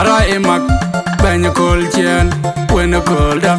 Tara emak banya kol chen wena kol da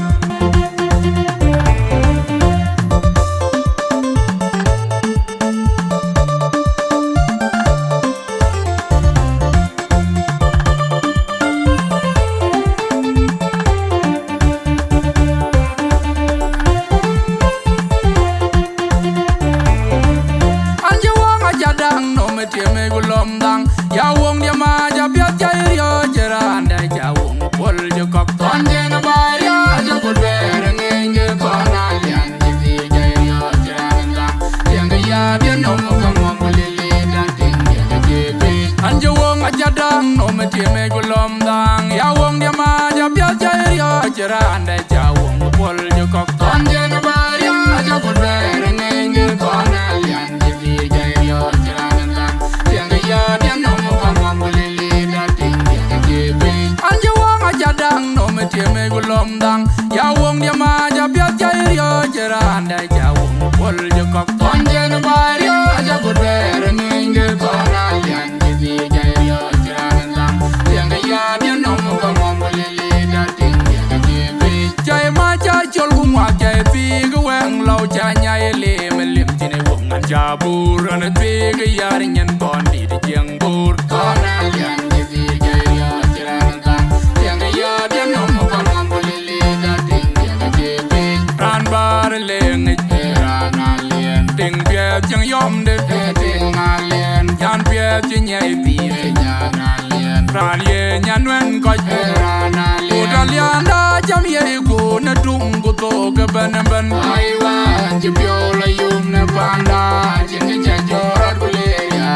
Anja wong aja dang no me tieme gulom dang ya wong dia ma ja pya chai yo jera anda ja wong pol jo kok ton je na ba ya ja pol ber ngenge ko na lian ji jai yo jera anda yang ya bien no mo mo mo le le da ting ya je pe anja wong aja dang no me tieme gulom dang ya wong dia ma ja pya chai yo jera anda ja wong pol jo kok ton je na ba ya ja pol ber ngenge ko na lian ji jai yo jera anda yang ya bien no mo mo le le da ting ya je pe anja wong aja dang no me tieme gulom dang ya wong dia ma ja pya chai yo jera anda ja wong pol jo kok ton je na ba ya ja pol ber ngenge ko na lian ji jai yo jera anda yang ya bien no mo le le da ting ya je pe chai ma cha chol gu ma chai pi gu weng lau cha nyai le me lim ti ne wong an ja bur an pi ga ya nyen bon di de jeng bur ko na lian ji jai yo jera anda yang ya bien no mo le le da ting ya je pe ran bar le ngi ran a lien ting pye jeng yom de ting a lien yan pye chi nyai pi nya na lien ran ye nyan wen ko ran a lien da lian da jam ye ku na tung ku to ga ban ban ai wa ji pyo la yum na panda jin ni cha jo ra ku le ya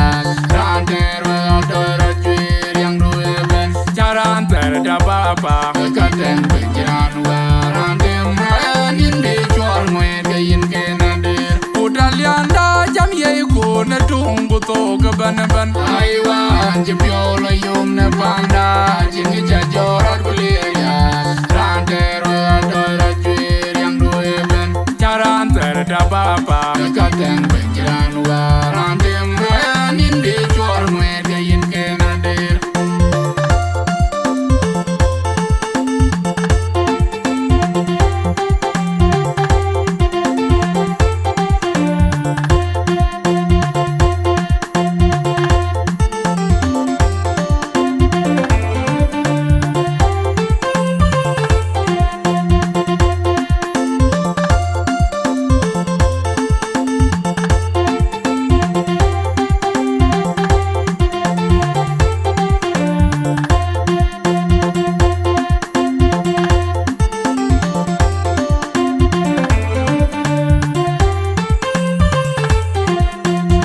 ran ter wa do ra ju yang do e ben charan ter da ba ba ka ten pe jan wa ran dem ma nin de chor moe ga yin ke na de da lian da jam ye ku na tung ku to ga ban ban ai wa ji pyo la yum na panda jin ni cha jo ra ku le ya ran ter wa do ra ju yang do e ben charan ter da ba ba ka ten pe jan wa ran dem ma nin de chor moe ga yin ke na de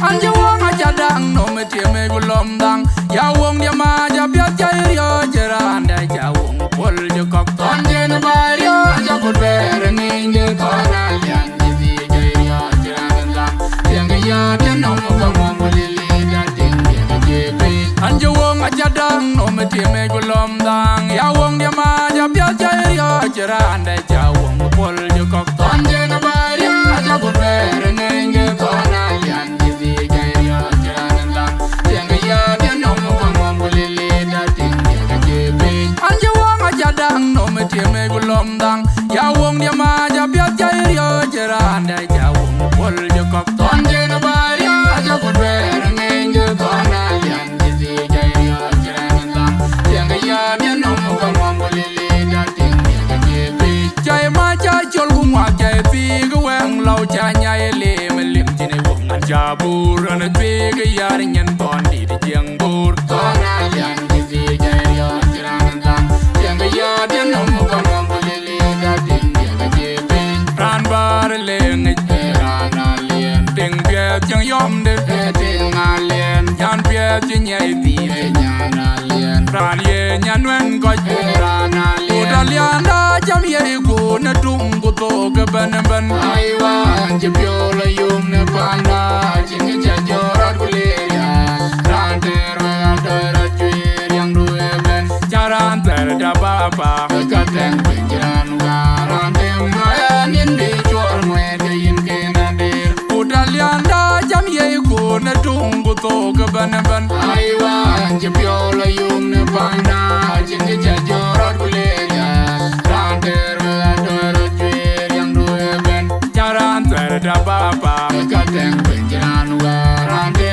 anja wong aja dang no me tieme gulom dang ya wong dia ma ja pya chai yo jera anda ja wong pol jo kok ton je na ba yo ja pol ber ngenge ko na lian ji jai yo jera anda yang ya bien no mo le le da ting ya je pe anja wong aja dang no me tieme gulom dang ya wong dia ma ja pya chai yo jera anda ja wong pol jo kok ton je na ba yo ja pol ber ngenge ko na lian dang no me tieme gulom dang ya wong dia ma ja pya chai yo jera anda ja wong pol jo kok ton je na ba ya ja pol ber ngenge ko na lian ji jai yo jera anda yang ya bien no mo le le da ting ya je pe chai ma cha chol gu ma chai pi gu weng lau cha nyai le me lim ti ne wong an ja bur an pi ga ya nyen bon di de jeng bur ko na lian ji jai yo jera anda ya bien no mo le le da ting ya je pe ran bar le ngi ran a lien ting pye jeng yom de ting a lien yan pye chi nyai pi nya na lien ran ye nyan wen ko ran a lien da lian da jam ye ku na tung ku to ga ban ban ai wa ji pyo la yum na panda jin ni cha jo ra ku le ya ran ter wa do ra ju yang du e ben charan ter da ba ba ka ten pe jan wa ran dem ma nin de chor moe ga yin ke na de da lian da jam ye ku na tung ku to ga ban ban ai wa ji pyo la yum na panda jin jorot kuleya ranter adoro chwer yang duwe ben jaran ter da papa kateng penjiran wa ranter